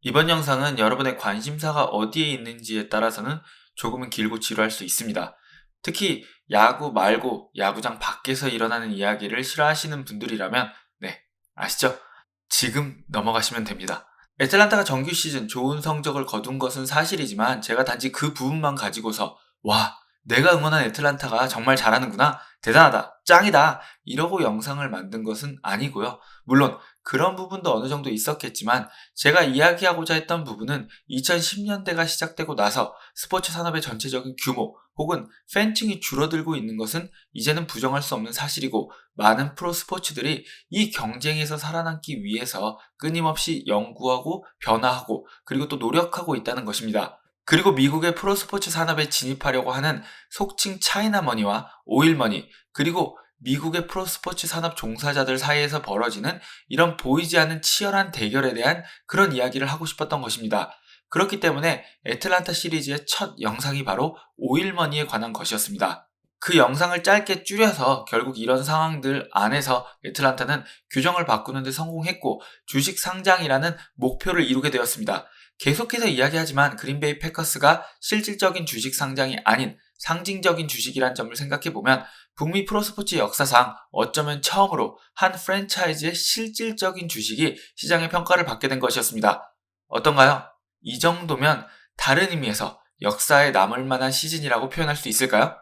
이번 영상은 여러분의 관심사가 어디에 있는지에 따라서는 조금은 길고 지루할 수 있습니다. 특히 야구 말고 야구장 밖에서 일어나는 이야기를 싫어하시는 분들이라면 아시죠? 지금 넘어가시면 됩니다. 애틀란타가 정규 시즌 좋은 성적을 거둔 것은 사실이지만 제가 단지 그 부분만 가지고서 와, 내가 응원한 애틀란타가 정말 잘하는구나, 대단하다, 짱이다 이러고 영상을 만든 것은 아니고요. 물론 그런 부분도 어느 정도 있었겠지만 제가 이야기하고자 했던 부분은 2010년대가 시작되고 나서 스포츠 산업의 전체적인 규모 혹은 팬층이 줄어들고 있는 것은 이제는 부정할 수 없는 사실이고, 많은 프로 스포츠들이 이 경쟁에서 살아남기 위해서 끊임없이 연구하고 변화하고 그리고 또 노력하고 있다는 것입니다. 그리고 미국의 프로 스포츠 산업에 진입하려고 하는 속칭 차이나머니와 오일머니, 그리고 미국의 프로 스포츠 산업 종사자들 사이에서 벌어지는 이런 보이지 않는 치열한 대결에 대한 그런 이야기를 하고 싶었던 것입니다. 그렇기 때문에 애틀란타 시리즈의 첫 영상이 바로 오일머니에 관한 것이었습니다. 그 영상을 짧게 줄여서 결국 이런 상황들 안에서 애틀란타는 규정을 바꾸는 데 성공했고 주식 상장이라는 목표를 이루게 되었습니다. 계속해서 이야기하지만 그린베이 패커스가 실질적인 주식 상장이 아닌 상징적인 주식이란 점을 생각해보면 북미 프로스포츠 역사상 어쩌면 처음으로 한 프랜차이즈의 실질적인 주식이 시장의 평가를 받게 된 것이었습니다. 어떤가요? 이 정도면 다른 의미에서 역사에 남을 만한 시즌이라고 표현할 수 있을까요?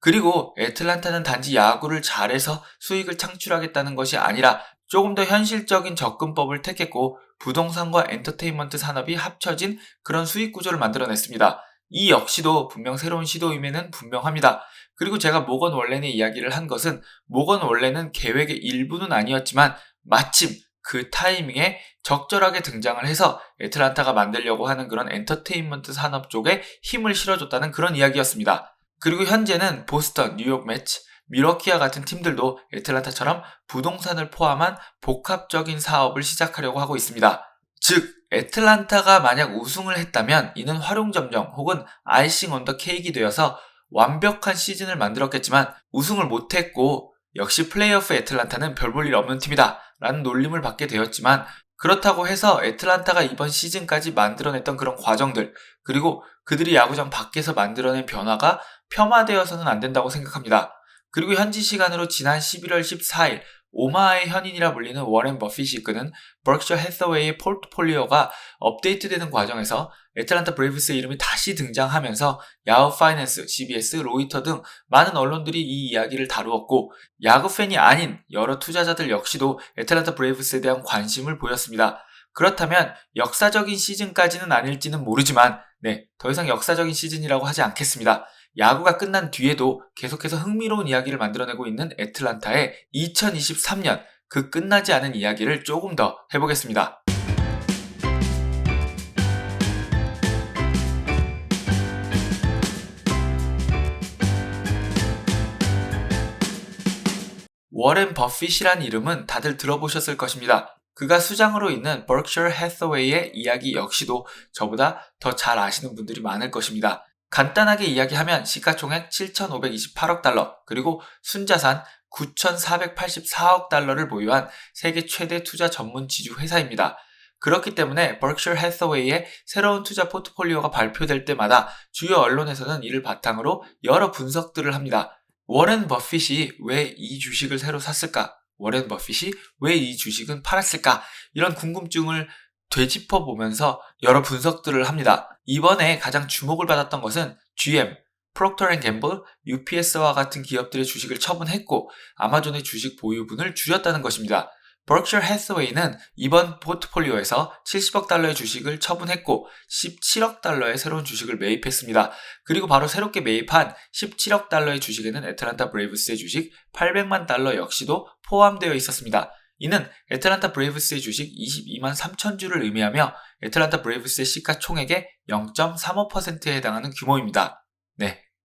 그리고 애틀란타는 단지 야구를 잘해서 수익을 창출하겠다는 것이 아니라 조금 더 현실적인 접근법을 택했고 부동산과 엔터테인먼트 산업이 합쳐진 그런 수익 구조를 만들어냈습니다. 이 역시도 분명 새로운 시도임에는 분명합니다. 그리고 제가 모건 월렌의 이야기를 한 것은 모건 월렌은 계획의 일부는 아니었지만 마침 그 타이밍에 적절하게 등장을 해서 애틀란타가 만들려고 하는 그런 엔터테인먼트 산업 쪽에 힘을 실어줬다는 그런 이야기였습니다. 그리고 현재는 보스턴, 뉴욕 매치, 미러키와 같은 팀들도 애틀란타처럼 부동산을 포함한 복합적인 사업을 시작하려고 하고 있습니다. 즉, 애틀란타가 만약 우승을 했다면 이는 활용점정 혹은 아이싱 온 더 케이크이 되어서 완벽한 시즌을 만들었겠지만 우승을 못했고 역시 플레이오프 애틀란타는 별 볼 일 없는 팀이다 라는 놀림을 받게 되었지만, 그렇다고 해서 애틀란타가 이번 시즌까지 만들어냈던 그런 과정들, 그리고 그들이 야구장 밖에서 만들어낸 변화가 폄하되어서는 안 된다고 생각합니다. 그리고 현지 시간으로 지난 11월 14일 오마하의 현인이라 불리는 워렌 버핏이 이끄는 버크셔 해서웨이의 포트폴리오가 업데이트되는 과정에서 애틀란타 브레이브스의 이름이 다시 등장하면서 야후 파이낸스, CBS, 로이터 등 많은 언론들이 이 이야기를 다루었고, 야구 팬이 아닌 여러 투자자들 역시도 애틀란타 브레이브스에 대한 관심을 보였습니다. 그렇다면 역사적인 시즌까지는 아닐지는 모르지만 더 이상 역사적인 시즌이라고 하지 않겠습니다. 야구가 끝난 뒤에도 계속해서 흥미로운 이야기를 만들어내고 있는 애틀란타의 2023년 그 끝나지 않은 이야기를 조금 더 해보겠습니다. 워렌 버핏이란 이름은 다들 들어보셨을 것입니다. 그가 수장으로 있는 버크셔 해서웨이의 이야기 역시도 저보다 더 잘 아시는 분들이 많을 것입니다. 간단하게 이야기하면 시가총액 7,528억 달러, 그리고 순자산 9,484억 달러를 보유한 세계 최대 투자 전문 지주 회사입니다. 그렇기 때문에 버크셔 해서웨이의 새로운 투자 포트폴리오가 발표될 때마다 주요 언론에서는 이를 바탕으로 여러 분석들을 합니다. 워렌 버핏이 왜 이 주식을 새로 샀을까? 워렌 버핏이 왜 이 주식은 팔았을까? 이런 궁금증을 되짚어 보면서 여러 분석들을 합니다. 이번에 가장 주목을 받았던 것은 GM, 프록터 앤 갬블, UPS와 같은 기업들의 주식을 처분했고 아마존의 주식 보유분을 줄였다는 것입니다. 버크셔 해서웨이는 이번 포트폴리오에서 70억 달러의 주식을 처분했고 17억 달러의 새로운 주식을 매입했습니다. 그리고 바로 새롭게 매입한 17억 달러의 주식에는 애틀란타 브레이브스의 주식 800만 달러 역시도 포함되어 있었습니다. 이는 애틀란타 브레이브스의 주식 22만 3천 주를 의미하며 애틀란타 브레이브스의 시가총액의 0.35%에 해당하는 규모입니다.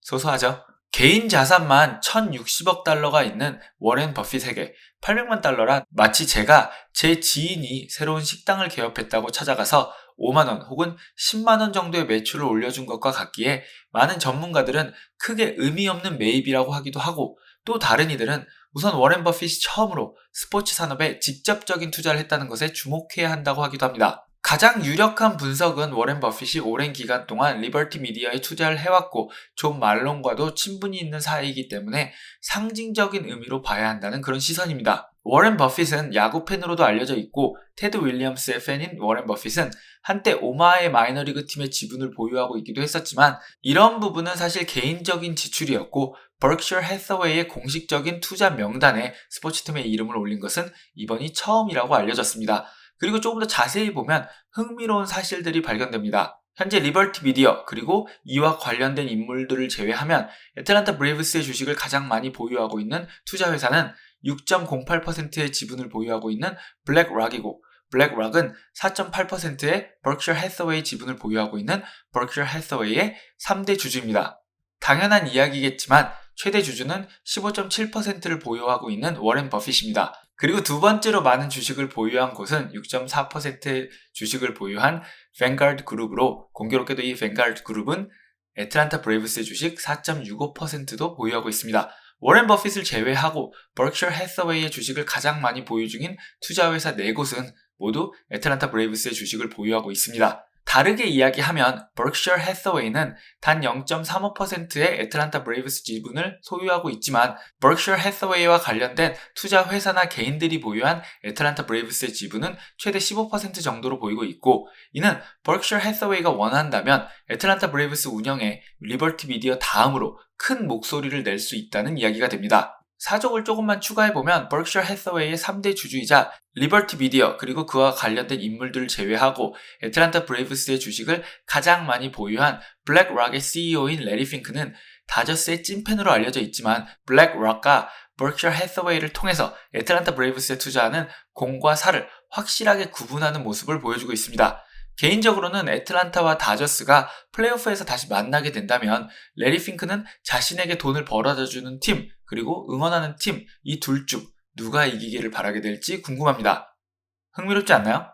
소소하죠? 개인 자산만 1,060억 달러가 있는 워렌 버핏에게 800만 달러란 마치 제가 제 지인이 새로운 식당을 개업했다고 찾아가서 5만원 혹은 10만원 정도의 매출을 올려준 것과 같기에 많은 전문가들은 크게 의미 없는 매입이라고 하기도 하고, 또 다른 이들은 우선 워렌 버핏이 처음으로 스포츠 산업에 직접적인 투자를 했다는 것에 주목해야 한다고 하기도 합니다. 가장 유력한 분석은 워렌 버핏이 오랜 기간 동안 리버티 미디어에 투자를 해왔고 존 말론과도 친분이 있는 사이이기 때문에 상징적인 의미로 봐야 한다는 그런 시선입니다. 워렌 버핏은 야구 팬으로도 알려져 있고 테드 윌리엄스의 팬인 워렌 버핏은 한때 오마하의 마이너리그 팀의 지분을 보유하고 있기도 했었지만 이런 부분은 사실 개인적인 지출이었고 버크셔 해서웨이의 공식적인 투자 명단에 스포츠팀의 이름을 올린 것은 이번이 처음이라고 알려졌습니다. 그리고 조금 더 자세히 보면 흥미로운 사실들이 발견됩니다. 현재 리버티 미디어 그리고 이와 관련된 인물들을 제외하면 애틀랜타 브레이브스의 주식을 가장 많이 보유하고 있는 투자회사는 6.08%의 지분을 보유하고 있는 블랙락이고 블랙락은 4.8%의 버크셔 해서웨이 지분을 보유하고 있는 버크셔 해서웨이의 3대 주주입니다. 당연한 이야기겠지만 최대 주주는 15.7%를 보유하고 있는 워렌 버핏입니다. 그리고 두 번째로 많은 주식을 보유한 곳은 6.4%의 주식을 보유한 뱅가드 그룹으로 공교롭게도 이 뱅가드 그룹은 애틀랜타 브레이브스의 주식 4.65%도 보유하고 있습니다. 워렌 버핏을 제외하고 버크셔 해서웨이의 주식을 가장 많이 보유 중인 투자회사 4곳은 모두 애틀랜타 브레이브스의 주식을 보유하고 있습니다. 다르게 이야기하면 버크셔 해서웨이는 단 0.35%의 애틀랜타 브레이브스 지분을 소유하고 있지만 버크셔 해서웨이와 관련된 투자 회사나 개인들이 보유한 애틀랜타 브레이브스의 지분은 최대 15% 정도로 보이고 있고 이는 버크셔 해서웨이가 원한다면 애틀랜타 브레이브스 운영에 리버티 미디어 다음으로 큰 목소리를 낼 수 있다는 이야기가 됩니다. 사족을 조금만 추가해보면 버크셔 해서웨이의 3대 주주이자 리버티 미디어 그리고 그와 관련된 인물들을 제외하고 애틀랜타 브레이브스의 주식을 가장 많이 보유한 블랙락의 CEO인 레리 핑크는 다저스의 찐팬으로 알려져 있지만 블랙락과 버크셔 해서웨이를 통해서 애틀랜타 브레이브스에 투자하는 공과 사를 확실하게 구분하는 모습을 보여주고 있습니다. 개인적으로는 애틀랜타와 다저스가 플레이오프에서 다시 만나게 된다면 레리 핑크는 자신에게 돈을 벌어다주는 팀 그리고 응원하는 팀 이 둘 중 누가 이기기를 바라게 될지 궁금합니다. 흥미롭지 않나요?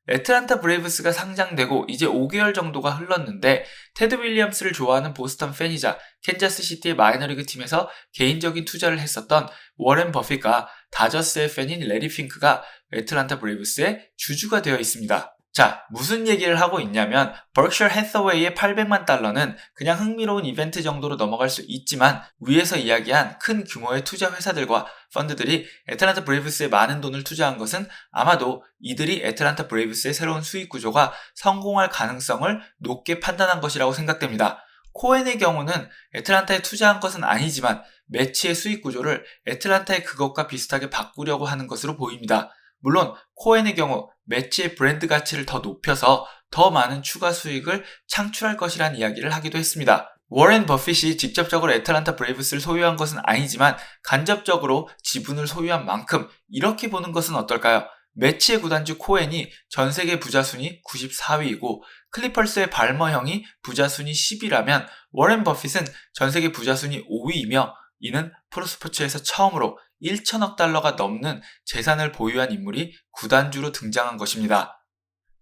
애틀랜타 브레이브스가 상장되고 이제 5개월 정도가 흘렀는데 테드 윌리엄스를 좋아하는 보스턴 팬이자 캔자스 시티의 마이너리그 팀에서 개인적인 투자를 했었던 워렌 버핏과 다저스의 팬인 레리 핑크가 애틀랜타 브레이브스의 주주가 되어 있습니다. 자, 무슨 얘기를 하고 있냐면 버크셔 해서웨이의 800만 달러는 그냥 흥미로운 이벤트 정도로 넘어갈 수 있지만 위에서 이야기한 큰 규모의 투자 회사들과 펀드들이 애틀랜타 브레이브스에 많은 돈을 투자한 것은 아마도 이들이 애틀랜타 브레이브스의 새로운 수익 구조가 성공할 가능성을 높게 판단한 것이라고 생각됩니다. 코엔의 경우는 애틀랜타에 투자한 것은 아니지만 매치의 수익 구조를 애틀랜타의 그것과 비슷하게 바꾸려고 하는 것으로 보입니다. 물론 코엔의 경우 매치의 브랜드 가치를 더 높여서 더 많은 추가 수익을 창출할 것이란 이야기를 하기도 했습니다. 워렌 버핏이 직접적으로 애틀랜타 브레이브스를 소유한 것은 아니지만 간접적으로 지분을 소유한 만큼 이렇게 보는 것은 어떨까요? 매치의 구단주 코엔이 전세계 부자 순위 94위이고 클리퍼스의 발머 형이 부자 순위 10위라면 워렌 버핏은 전세계 부자 순위 5위이며 이는 프로스포츠에서 처음으로 1천억 달러가 넘는 재산을 보유한 인물이 구단주로 등장한 것입니다.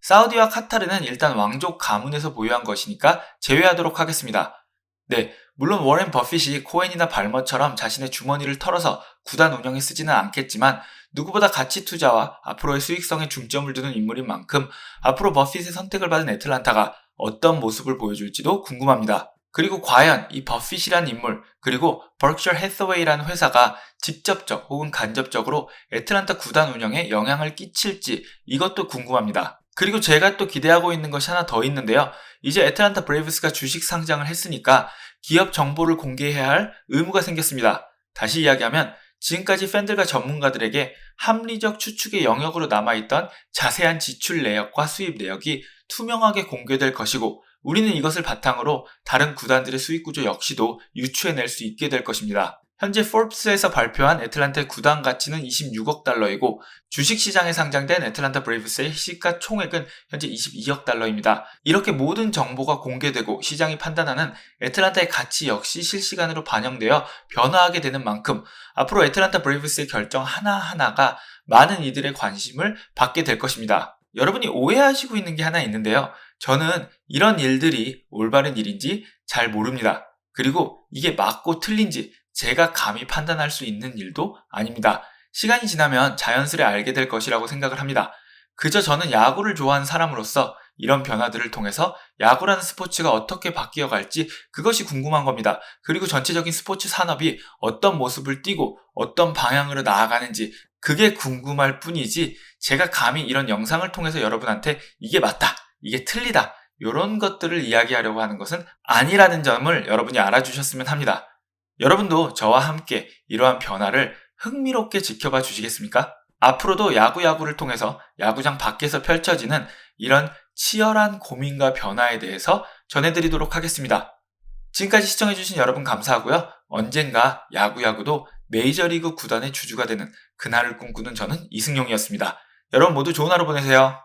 사우디와 카타르는 일단 왕족 가문에서 보유한 것이니까 제외하도록 하겠습니다. 네, 물론 워렌 버핏이 코엔이나 발머처럼 자신의 주머니를 털어서 구단 운영에 쓰지는 않겠지만 누구보다 가치 투자와 앞으로의 수익성에 중점을 두는 인물인 만큼 앞으로 버핏의 선택을 받은 애틀랜타가 어떤 모습을 보여줄지도 궁금합니다. 그리고 과연 이 버핏이란 인물 그리고 버크셔 해서웨이라는 회사가 직접적 혹은 간접적으로 애틀랜타 구단 운영에 영향을 끼칠지 이것도 궁금합니다. 그리고 제가 또 기대하고 있는 것이 하나 더 있는데요. 이제 애틀랜타 브레이브스가 주식 상장을 했으니까 기업 정보를 공개해야 할 의무가 생겼습니다. 다시 이야기하면 지금까지 팬들과 전문가들에게 합리적 추측의 영역으로 남아있던 자세한 지출 내역과 수입 내역이 투명하게 공개될 것이고 우리는 이것을 바탕으로 다른 구단들의 수익 구조 역시도 유추해낼 수 있게 될 것입니다. 현재 포브스에서 발표한 애틀랜타의 구단 가치는 26억 달러이고 주식시장에 상장된 애틀랜타 브레이브스의 시가 총액은 현재 22억 달러입니다. 이렇게 모든 정보가 공개되고 시장이 판단하는 애틀랜타의 가치 역시 실시간으로 반영되어 변화하게 되는 만큼 앞으로 애틀랜타 브레이브스의 결정 하나하나가 많은 이들의 관심을 받게 될 것입니다. 여러분이 오해하시고 있는 게 하나 있는데요. 저는 이런 일들이 올바른 일인지 잘 모릅니다. 그리고 이게 맞고 틀린지 제가 감히 판단할 수 있는 일도 아닙니다. 시간이 지나면 자연스레 알게 될 것이라고 생각을 합니다. 그저 저는 야구를 좋아하는 사람으로서 이런 변화들을 통해서 야구라는 스포츠가 어떻게 바뀌어 갈지 그것이 궁금한 겁니다. 그리고 전체적인 스포츠 산업이 어떤 모습을 띠고 어떤 방향으로 나아가는지 그게 궁금할 뿐이지 제가 감히 이런 영상을 통해서 여러분한테 이게 맞다, 이게 틀리다 이런 것들을 이야기하려고 하는 것은 아니라는 점을 여러분이 알아주셨으면 합니다. 여러분도 저와 함께 이러한 변화를 흥미롭게 지켜봐 주시겠습니까? 앞으로도 야구를 통해서 야구장 밖에서 펼쳐지는 이런 치열한 고민과 변화에 대해서 전해드리도록 하겠습니다. 지금까지 시청해주신 여러분 감사하고요. 언젠가 야구도 메이저리그 구단의 주주가 되는 그날을 꿈꾸는 저는 이승용이었습니다. 여러분 모두 좋은 하루 보내세요.